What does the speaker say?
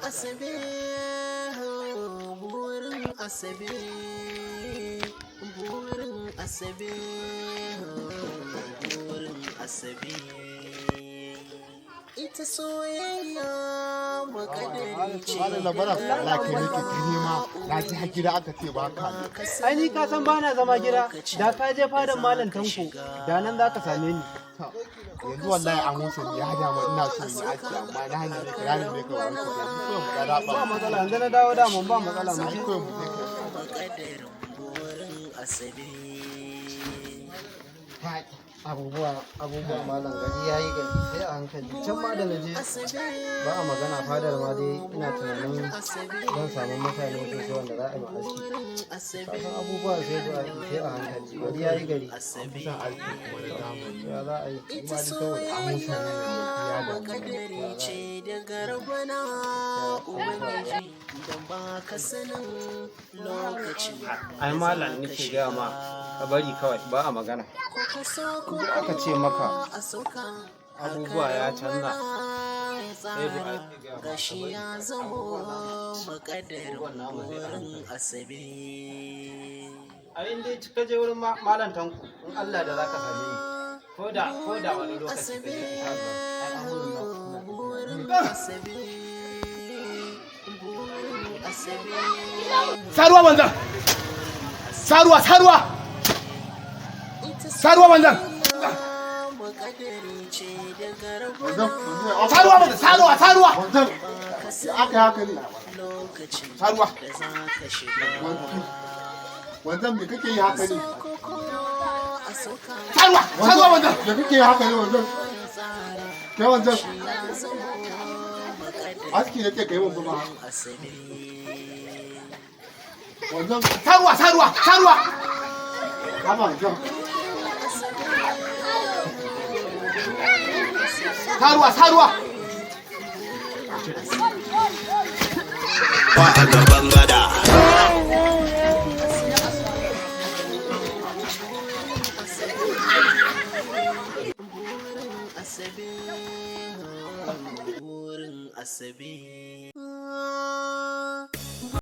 Asabe, burin Asabe, burin Asabe, burin Asabe. Ita soyayya makadari ce. Labara Allah ke nake ta nema na ji har gida aka ce ba ka. Ai ni ka san bana zama gida, da ka je fadan malam Tanko da nan za ka same ni. Yanzu wallahi an musu ya hada mu ina so yi aiki amma na hanyar ne ranar ne ka wani ko mu ga raba. Ba matsala yanzu na dawo da mun ba matsala mu Ko mu je ka. Makadarin burin Asabe. abubuwa malam gari yayi gari sai a hankali can ma da naje ba a magana fadar ma dai ina tunanin zan samu mutane sosai wanda za a yi aski kasan abubuwa sai a hankali gari yayi gari Bisa aiki kuma da damu. ya za a yi Kuma da kawai an musu ne ya da Makadari ce daga rabana Ubangiji don ba ka sanin lokaci. ai malam nake gaya ma ka bari kawai ba a magana Ko ka so ko aka ce maka a soka. abubuwa ya canza Gashi ya zamo makadarin burin Asabe. a inda ka je wurin malam Tanko in Allah da zaka same ni ko da wani lokaci ka je insha Allah Burin Asabe. Burin Asabe. Saruwa banzan. Saruwa banzan. Makadari ce daga Saruwa banzan. Saruwa. Banzan. Aka haka ne. lokacin Saruwa. da za ka shiga. Wanzan me kake yi haka ne? A soka Saruwa wanzan. Me kake yi haka ne wanzan? tsara Kai wanzan. ya zamo makadarin Aski nake kai mun kuma. Asabe. Wanzan. Saruwa. Kama wanzan. Saruwa. Ba a gaban gada. Asabe, burin Asabe.